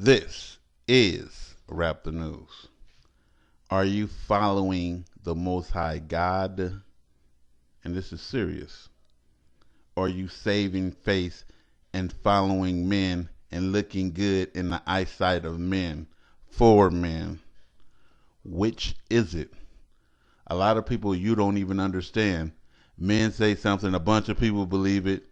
This is Wrap the News. Are you following the Most High God? And this is serious. Are you saving face and following men and looking good in the eyesight of men, for men? Which is it? A lot of people you don't even understand. Men say something, a bunch of people believe it.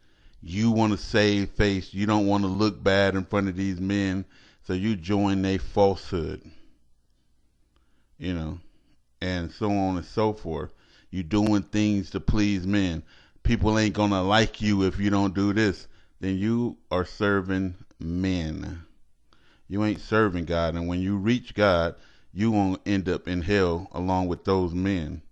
You want to save face. You don't want to look bad in front of these men. So you join their falsehood. And so on and so forth. You doing things to please men. People ain't going to like you if you don't do this. Then you are serving men. You ain't serving God. And when you reach God, you won't end up in hell along with those men.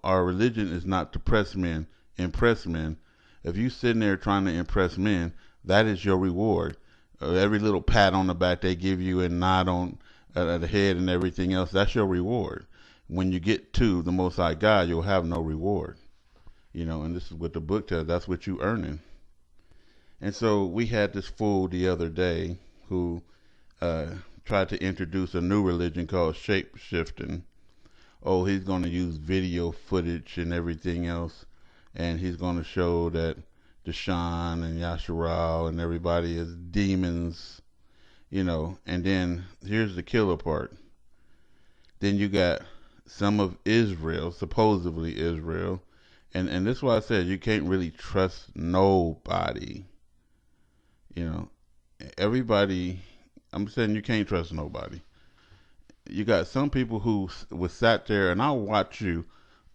Our religion is not to impress men. If you sitting there trying to impress men, that is your reward. Every little pat on the back they give you and nod on the head and everything else, that's your reward. When you get to the Most High God, you'll have no reward. And this is what the book tells. That's what you earning. And so we had this fool the other day who tried to introduce a new religion called shape shifting. Oh, he's going to use video footage and everything else, and he's going to show that Deshaun and Yasharal and everybody is demons, and then here's the killer part. Then you got some of Israel, supposedly Israel, and this is why I said you can't really trust nobody. Everybody, I'm saying you can't trust nobody. You got some people who was sat there, and I'll watch you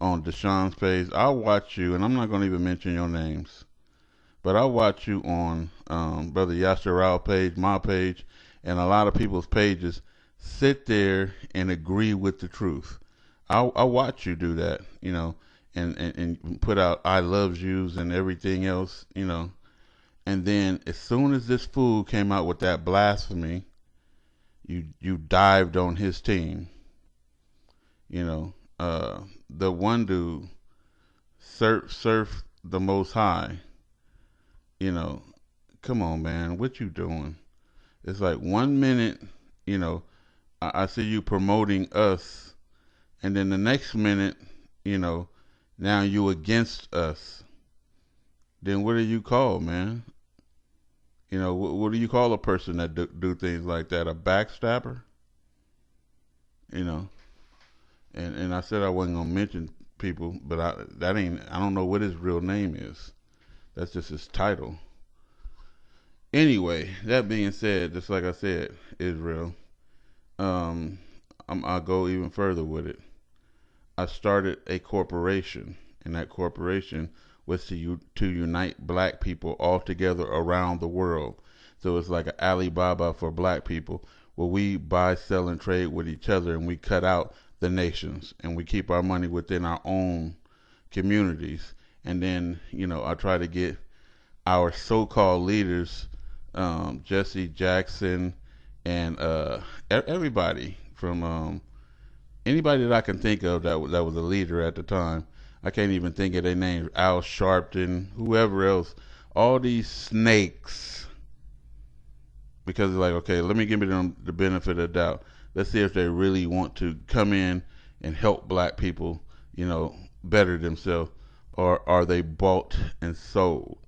on Deshaun's page. I'll watch you, and I'm not going to even mention your names. But I watch you on Brother Yasser Rao page, my page, and a lot of people's pages. Sit there and agree with the truth. I'll watch you do that, and put out I loves yous and everything else, And then as soon as this fool came out with that blasphemy, you dived on his team. The one dude surf the Most High. Come on, man, what you doing? It's like 1 minute, I see you promoting us, and then the next minute, now you against us. Then what do you call, man? What do you call a person that do things like that? A backstabber? And I said I wasn't gonna mention people, but I don't know what his real name is. That's just his title. Anyway, that being said, just like I said, Israel, I'll go even further with it. I started a corporation, and that corporation was to unite black people all together around the world. So it's like an Alibaba for black people, where we buy, sell, and trade with each other, and we cut out the nations, and we keep our money within our own communities. And then, I try to get our so-called leaders, Jesse Jackson, and everybody from anybody that I can think of that was a leader at the time. I can't even think of their names. Al Sharpton, whoever else, all these snakes. Because it's like, okay, let me give them the benefit of the doubt. Let's see if they really want to come in and help black people, better themselves. Or are they bought and sold?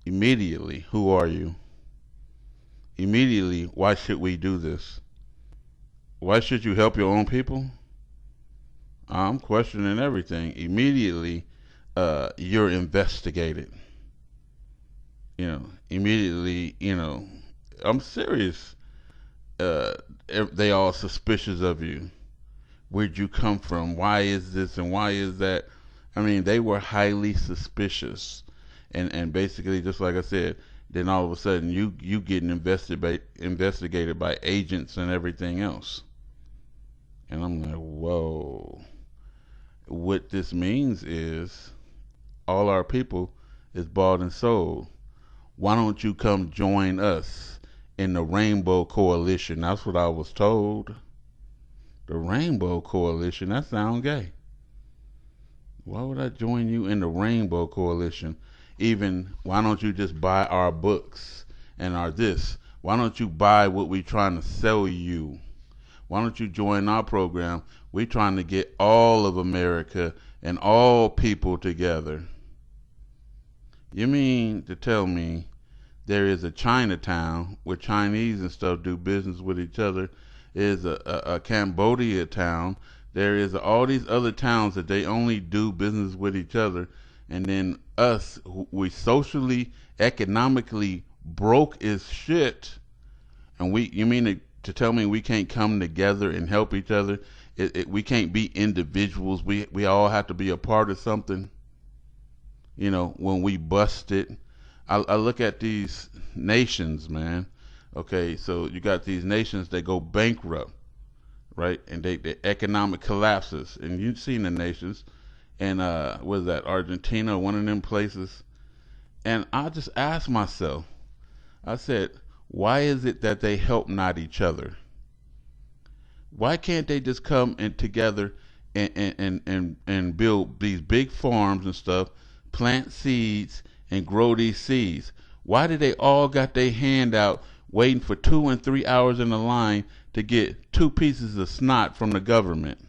Immediately, who are you? Immediately, why should we do this? Why should you help your own people? I'm questioning everything. Immediately, you're investigated. Immediately, I'm serious. They all suspicious of you. Where'd you come from? Why is this and why is that? I mean, they were highly suspicious. And basically, just like I said, then all of a sudden you getting investigated by agents and everything else. And I'm like, whoa. What this means is all our people is bought and sold. Why don't you come join us in the Rainbow Coalition? That's what I was told. The Rainbow Coalition, that sounds gay. Why would I join you in the Rainbow Coalition? Even, why don't you just buy our books and our this? Why don't you buy what we trying to sell you? Why don't you join our program? We trying to get all of America and all people together. You mean to tell me there is a Chinatown where Chinese and stuff do business with each other? There's a Cambodia town. There is all these other towns that they only do business with each other. And then us, we socially, economically broke as shit. And you mean to tell me we can't come together and help each other? We can't be individuals. We all have to be a part of something. You know, when we bust it, I look at these nations, man. Okay, so you got these nations that go bankrupt, right? And the economic collapses. And you've seen the nations. And what is that, Argentina, one of them places? And I just asked myself, I said, why is it that they help not each other? Why can't they just come in together and build these big farms and stuff, plant seeds and grow these seeds? Why do they all got their hand out waiting for 2 and 3 hours in the line to get 2 pieces of snot from the government?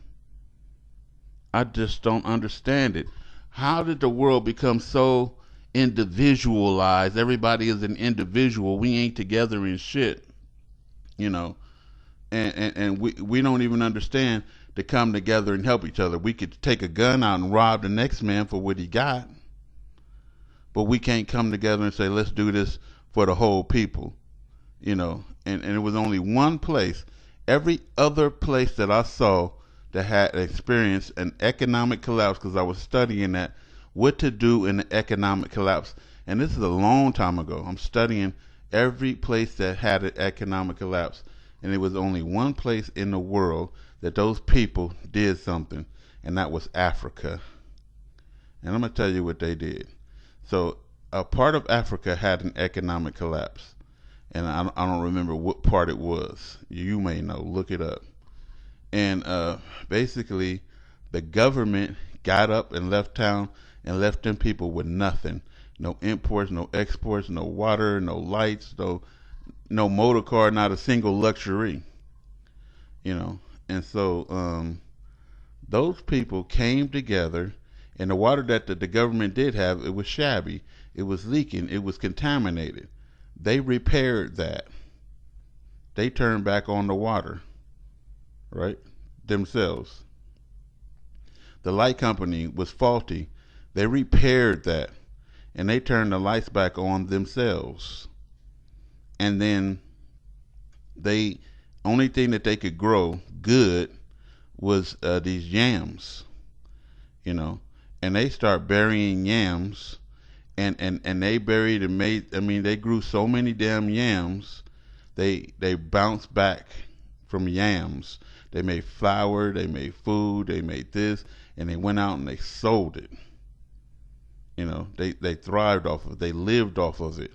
I just don't understand it. How did the world become so individualized? Everybody is an individual. We ain't together in shit, you know. And we don't even understand to come together and help each other. We could take a gun out and rob the next man for what he got, but we can't come together and say, let's do this for the whole people, you know. And it was only one place. Every other place that I saw that had experienced an economic collapse, because I was studying that, what to do in an economic collapse. And this is a long time ago. I'm studying every place that had an economic collapse. And it was only one place in the world that those people did something, and that was Africa. And I'm going to tell you what they did. So a part of Africa had an economic collapse. And I don't remember what part it was. You may know. Look it up. And basically, the government got up and left town and left them people with nothing. No imports, no exports, no water, no lights, no motor car, not a single luxury. You know. And so those people came together, and the water that the government did have, it was shabby. It was leaking. It was contaminated. They repaired that. They turned back on the water. Right? Themselves. The light company was faulty. They repaired that, and they turned the lights back on themselves. And then they only thing that they could grow good was these yams, you know. And they start burying yams, and they buried and made. I mean, they grew so many damn yams, they bounced back from yams. They made flour, they made food, they made this, and they went out and they sold it. You know, they thrived off of it. They lived off of it,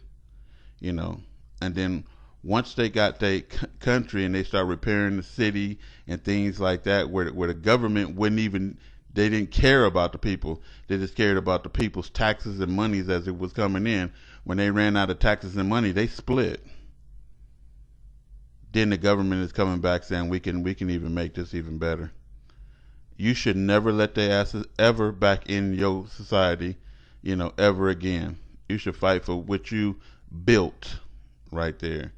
you know. And then once they got their country and they started repairing the city and things like that, where the government wouldn't even, they didn't care about the people. They just cared about the people's taxes and monies as it was coming in. When they ran out of taxes and money, they split. Then the government is coming back saying we can even make this even better. You should never let their asses ever back in your society, you know, ever again. You should fight for what you built right there.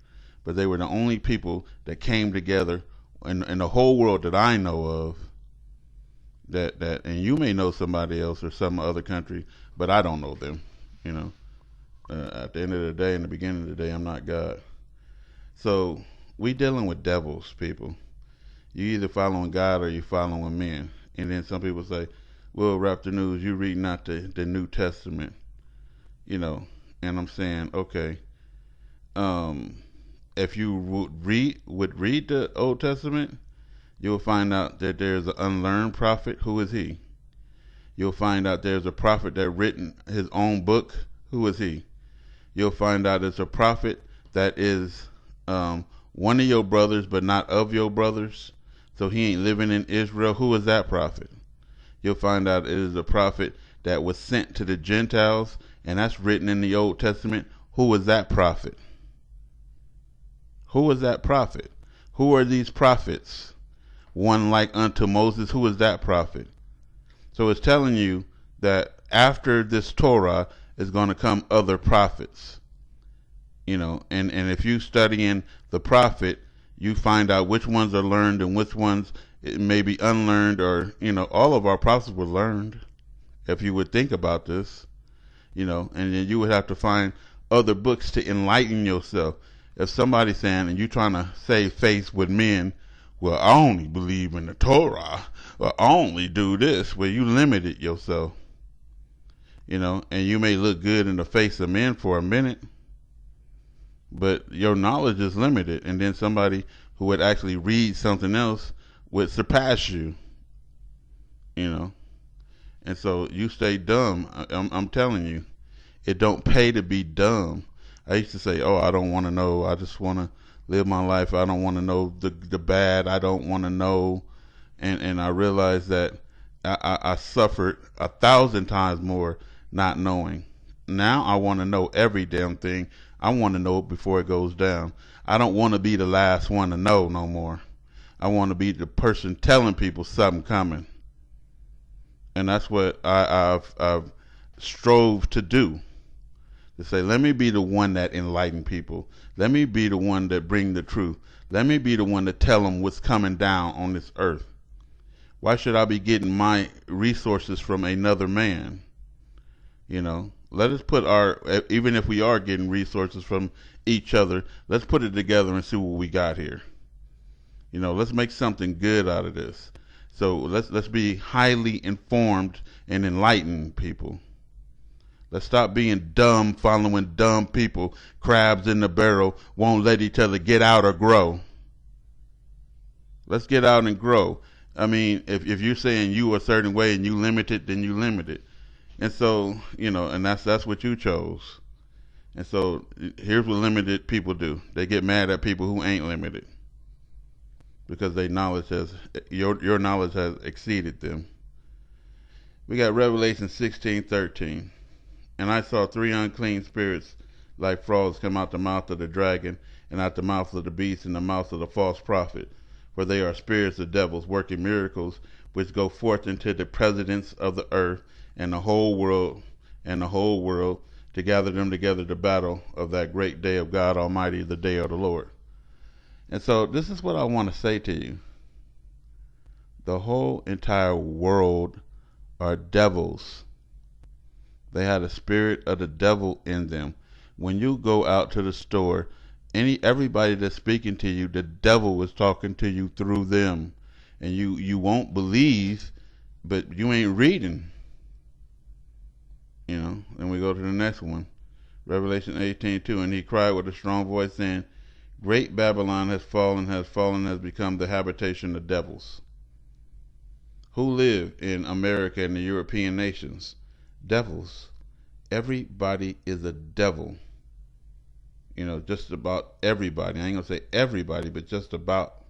But they were the only people that came together in the whole world that I know of. That and you may know somebody else or some other country, but I don't know them. You know, at the end of the day, in the beginning of the day, I'm not God. So we dealing with devils, people. You either following God or you following men. And then some people say, well, Raptor News, you read not the New Testament. You know, and I'm saying, okay, if you would read the Old Testament, you'll find out that there's an unlearned prophet. Who is he? You'll find out there's a prophet that written his own book. Who is he? You'll find out it's a prophet that is one of your brothers, but not of your brothers. So he ain't living in Israel. Who is that prophet? You'll find out it is a prophet that was sent to the Gentiles, and that's written in the Old Testament. Who is that prophet? Who is that prophet? Who are these prophets? One like unto Moses. Who is that prophet? So it's telling you that after this Torah is going to come other prophets. And if you studying the prophet, you find out which ones are learned and which ones it may be unlearned, or all of our prophets were learned, if you would think about this, and then you would have to find other books to enlighten yourself. If somebody's saying, and you trying to save face with men, well, I only believe in the Torah, or I only do this, well, you limited yourself, and you may look good in the face of men for a minute, but your knowledge is limited, and then somebody who would actually read something else would surpass you, and so you stay dumb. I'm telling you, it don't pay to be dumb. I used to say, I don't want to know, I just want to live my life, I don't want to know the bad, I don't want to know, and I realized that I suffered 1,000 times more not knowing. Now I want to know every damn thing. I want to know it before it goes down. I don't want to be the last one to know no more. I want to be the person telling people something coming. And that's what I've strove to do. To say, let me be the one that enlighten people. Let me be the one that bring the truth. Let me be the one to tell them what's coming down on this earth. Why should I be getting my resources from another man? Let us put even if we are getting resources from each other, let's put it together and see what we got here. Let's make something good out of this. So let's be highly informed and enlightened people. Let's stop being dumb, following dumb people, crabs in the barrel, won't let each other get out or grow. Let's get out and grow. I mean, if you're saying you a certain way and you limit it, then you limit it. And so, and that's what you chose. And so here's what limited people do. They get mad at people who ain't limited, because your knowledge has exceeded them. We got Revelation 16:13. And I saw 3 unclean spirits like frogs come out the mouth of the dragon, and out the mouth of the beast, and the mouth of the false prophet. For they are spirits of devils, working miracles, which go forth into the presidents of the earth and the whole world, to gather them together to battle of that great day of God Almighty, the day of the Lord. And so this is what I want to say to you. The whole entire world are devils. They had a spirit of the devil in them. When you go out to the store, everybody that's speaking to you, the devil is talking to you through them. And you won't believe, but you ain't reading. Then we go to the next one. Revelation 18:2. And he cried with a strong voice, saying, Great Babylon has fallen, has become the habitation of devils. Who live in America and the European nations? Devils. Everybody is a devil. Just about everybody. I ain't gonna say everybody, but just about.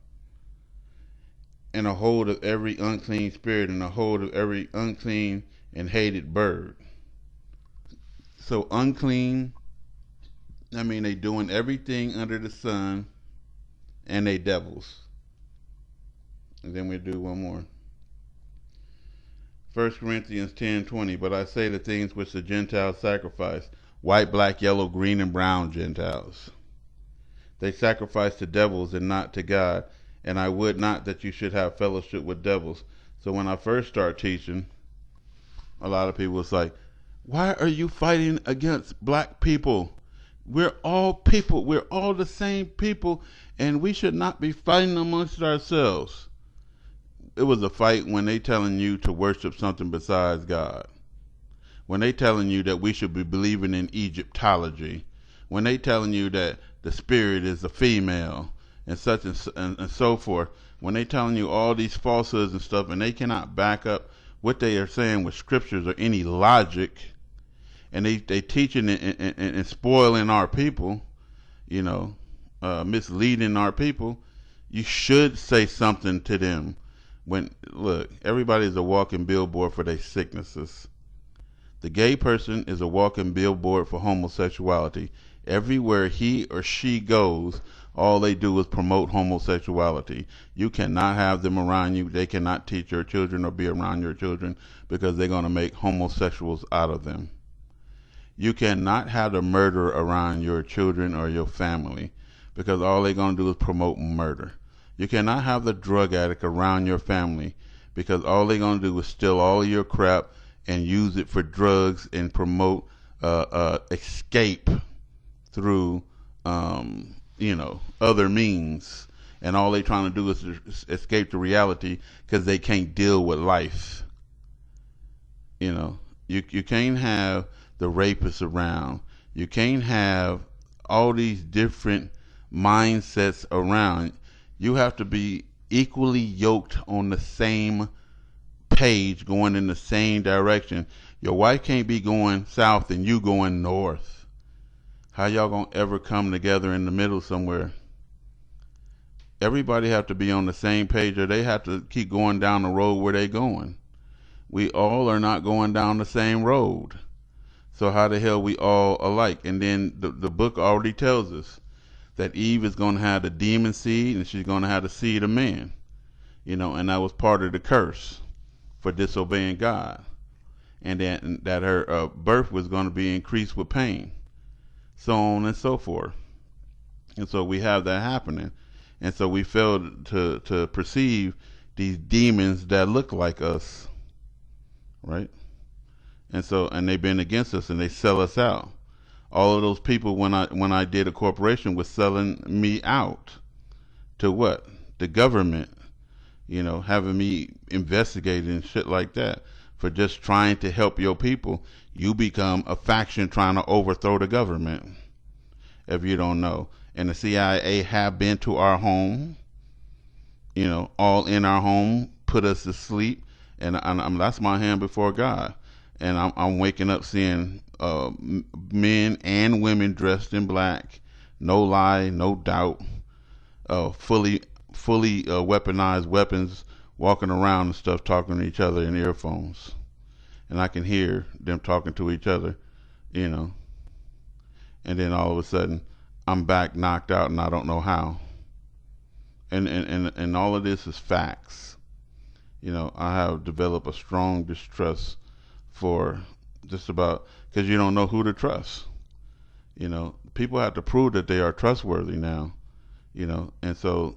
And a hold of every unclean spirit, and a hold of every unclean and hated bird. So unclean, I mean, they doing everything under the sun, and they devils. And then we do one more. 1 Corinthians 10:20. But I say the things which the Gentiles sacrifice, white, black, yellow, green, and brown Gentiles. They sacrifice to devils and not to God, and I would not that you should have fellowship with devils. So when I first started teaching, a lot of people was like, why are you fighting against black people? We're all people. We're all the same people, and we should not be fighting amongst ourselves. It was a fight when they telling you to worship something besides God. When they telling you that we should be believing in Egyptology. When they telling you that the spirit is a female and such and so forth. When they telling you all these falsehoods and stuff, and they cannot back up what they are saying with scriptures or any logic, and they teaching and spoiling our people, misleading our people, you should say something to them. Look, everybody's a walking billboard for their sicknesses. The gay person is a walking billboard for homosexuality. Everywhere he or she goes, all they do is promote homosexuality. You cannot have them around you. They cannot teach your children or be around your children because they're going to make homosexuals out of them. You cannot have the murderer around your children or your family because all they're going to do is promote murder. You cannot have the drug addict around your family because all they're going to do is steal all of your crap and use it for drugs and promote escape through, other means. And all they're trying to do is escape the reality because they can't deal with life. You can't have the rapists around. You can't have all these different mindsets around. You have to be equally yoked on the same page, going in the same direction. Your wife can't be going south and you going north. How y'all gonna ever come together in the middle somewhere? Everybody have to be on the same page, or they have to keep going down the road where they going. We all are not going down the same road. So how the hell we all alike? And then the book already tells us that Eve is going to have the demon seed and she's going to have the seed of man. And that was part of the curse for disobeying God. And then that her birth was going to be increased with pain. So on and so forth. And so we have that happening. And so we fail to perceive these demons that look like us. Right? And they've been against us and they sell us out. All of those people when I did a corporation was selling me out to what? The government, having me investigating and shit like that for just trying to help your people. You become a faction trying to overthrow the government, if you don't know. And the CIA have been to our home, all in our home, put us to sleep, and that's my hand before God. And I'm waking up seeing men and women dressed in black, no lie, no doubt, fully weaponized weapons, walking around and stuff, talking to each other in earphones, and I can hear them talking to each other, And then all of a sudden, I'm back knocked out, and I don't know how. And all of this is facts. I have developed a strong distrust for just about, because you don't know who to trust. People have to prove that they are trustworthy now. And so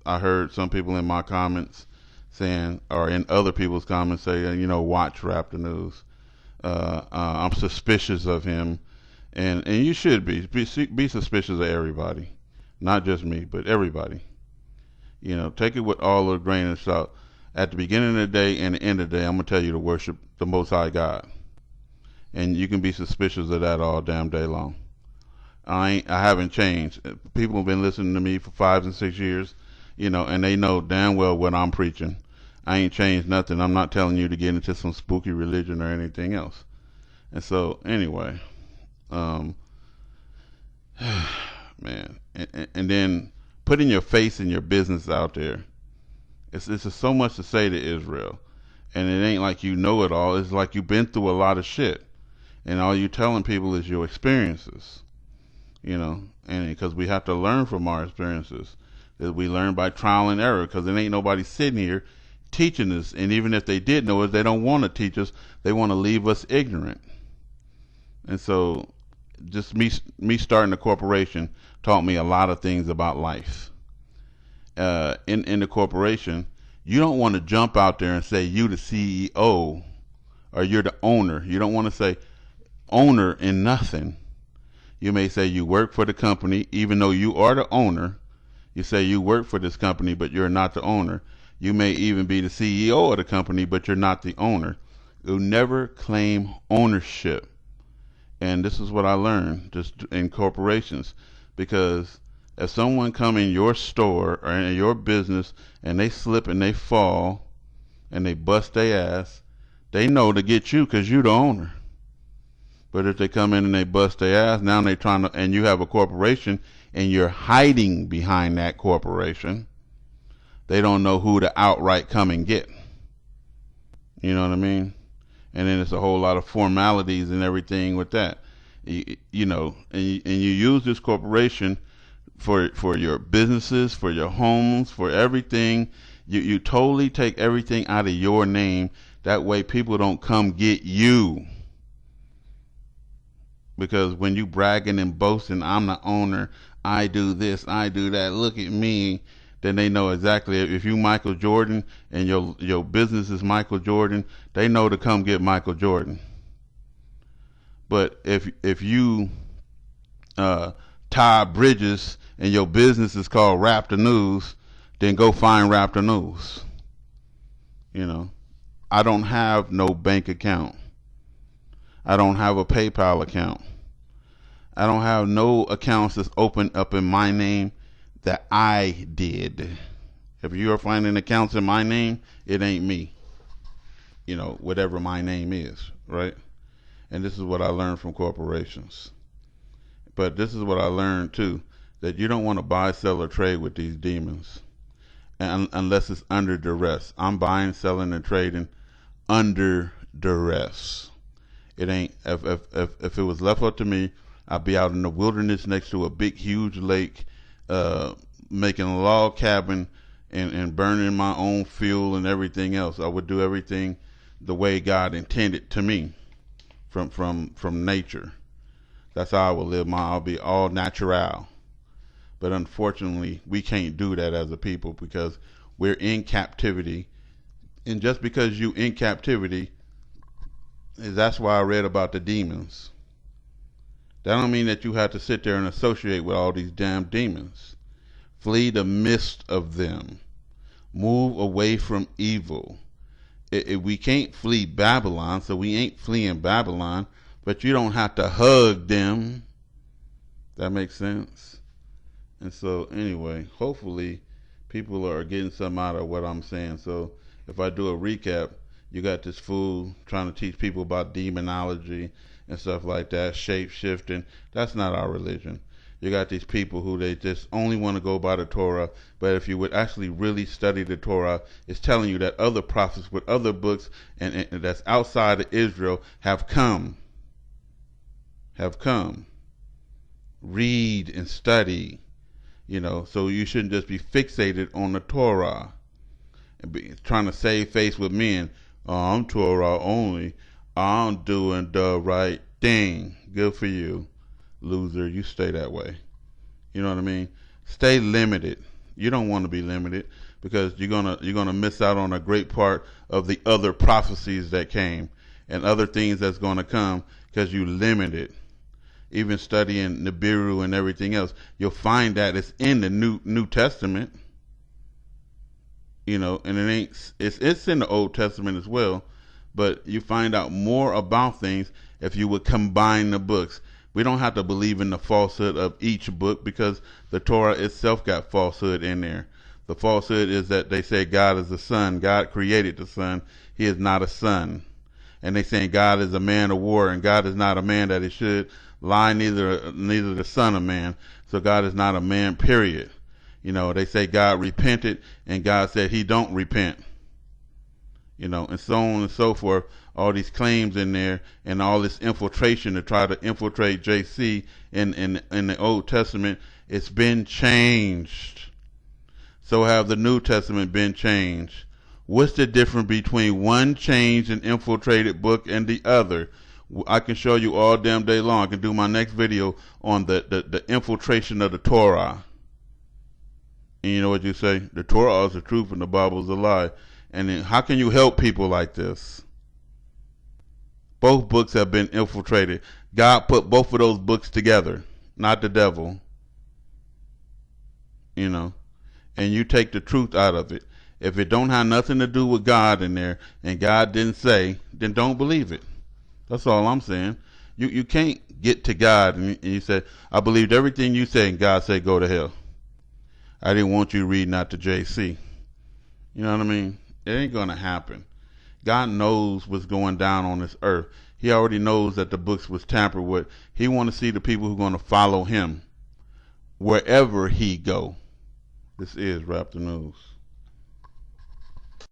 I heard some people in my comments saying, or in other people's comments saying, watch Raptor News. I'm suspicious of him, and you should be suspicious of everybody, not just me, but everybody. Take it with all a grain of salt. At the beginning of the day and the end of the day, I'm gonna tell you to worship the Most High God, and you can be suspicious of that all damn day long. I haven't changed. People have been listening to me for 5 and 6 years, and they know damn well what I'm preaching. I ain't changed nothing. I'm not telling you to get into some spooky religion or anything else. And so, anyway, man, and then putting your face and your business out there. It's just so much to say to Israel, and it ain't like you know it all. It's like you've been through a lot of shit, and all you're telling people is your experiences, and because we have to learn from our experiences. That we learn by trial and error, because there ain't nobody sitting here teaching us, and even if they did know us, they don't want to teach us. They want to leave us ignorant. And so, just me starting a corporation taught me a lot of things about life. In the corporation, you don't want to jump out there and say you the CEO or you're the owner. You don't want to say owner in nothing. You may say you work for the company, even though you are the owner. You say you work for this company, but you're not the owner. You may even be the CEO of the company, but you're not the owner. You never claim ownership. And this is what I learned just in corporations, because if someone come in your store or in your business and they slip and they fall and they bust their ass, they know to get you because you're the owner. But if they come in and they bust their ass, now they trying to, and you have a corporation and you're hiding behind that corporation, they don't know who to outright come and get. You know what I mean? And then it's a whole lot of formalities and everything with that. You know, and you use this corporation for your businesses, for your homes, for everything. You totally take everything out of your name. That way people don't come get you. Because when you bragging and boasting, I'm the owner, I do this, I do that, look at me, then they know exactly if you Michael Jordan and your business is Michael Jordan, they know to come get Michael Jordan. But if you tie bridges and your business is called Raptor News, then go find Raptor News. You know, I don't have no bank account. I don't have a PayPal account. I don't have no accounts that's open up in my name that I did. If you are finding accounts in my name, it ain't me. You know, whatever my name is, right? And this is what I learned from corporations. But this is what I learned too, that you don't want to buy, sell, or trade with these demons unless it's under duress. I'm buying, selling, and trading under duress. It ain't. If it was left up to me, I'd be out in the wilderness next to a big, huge lake, making a log cabin and burning my own fuel and everything else. I would do everything the way God intended to me, from nature. That's how I will live. I'll be all natural. But unfortunately, we can't do that as a people because we're in captivity. And just because you in captivity, that's why I read about the demons. That don't mean that you have to sit there and associate with all these damn demons. Flee the midst of them. Move away from evil. We can't flee Babylon, so we ain't fleeing Babylon, but you don't have to hug them. That makes sense? And so anyway, hopefully people are getting something out of what I'm saying. So if I do a recap, you got this fool trying to teach people about demonology and stuff like that, shape shifting. That's not our religion. You got these people who they just only want to go by the Torah, but if you would actually really study the Torah, it's telling you that other prophets with other books and that's outside of Israel have come. Read and study, you know, so you shouldn't just be fixated on the Torah and be trying to save face with men. Oh, I'm Torah only. I'm doing the right thing. Good for you, loser. You stay that way. You know what I mean? Stay limited. You don't want to be limited because you're gonna miss out on a great part of the other prophecies that came and other things that's gonna come because you limited. Even studying Nibiru and everything else, you'll find that it's in the New Testament. You know, and it's in the Old Testament as well, but you find out more about things if you would combine the books. We don't have to believe in the falsehood of each book because the Torah itself got falsehood in there. The falsehood is that they say God is the son. God created the son. He is not a son. And they saying God is a man of war, and God is not a man that he should lie, neither the son of man. So God is not a man, period. You know, they say God repented, and God said he don't repent. You know, and so on and so forth. All these claims in there, and all this infiltration to try to infiltrate JC in the Old Testament, it's been changed. So have the New Testament been changed. What's the difference between one changed and infiltrated book and the other? I can show you all damn day long. I can do my next video on the infiltration of the Torah. And you know what you say? The Torah is the truth and the Bible is a lie. And then how can you help people like this? Both books have been infiltrated. God put both of those books together, not the devil. You know, and you take the truth out of it. If it don't have nothing to do with God in there, and God didn't say, then don't believe it. That's all I'm saying. You can't get to God and you say, I believed everything you said, and God said, go to hell. I didn't want you reading out to JC. You know what I mean? It ain't going to happen. God knows what's going down on this earth. He already knows that the books was tampered with. He want to see the people who are going to follow him wherever he go. This is Raptor News.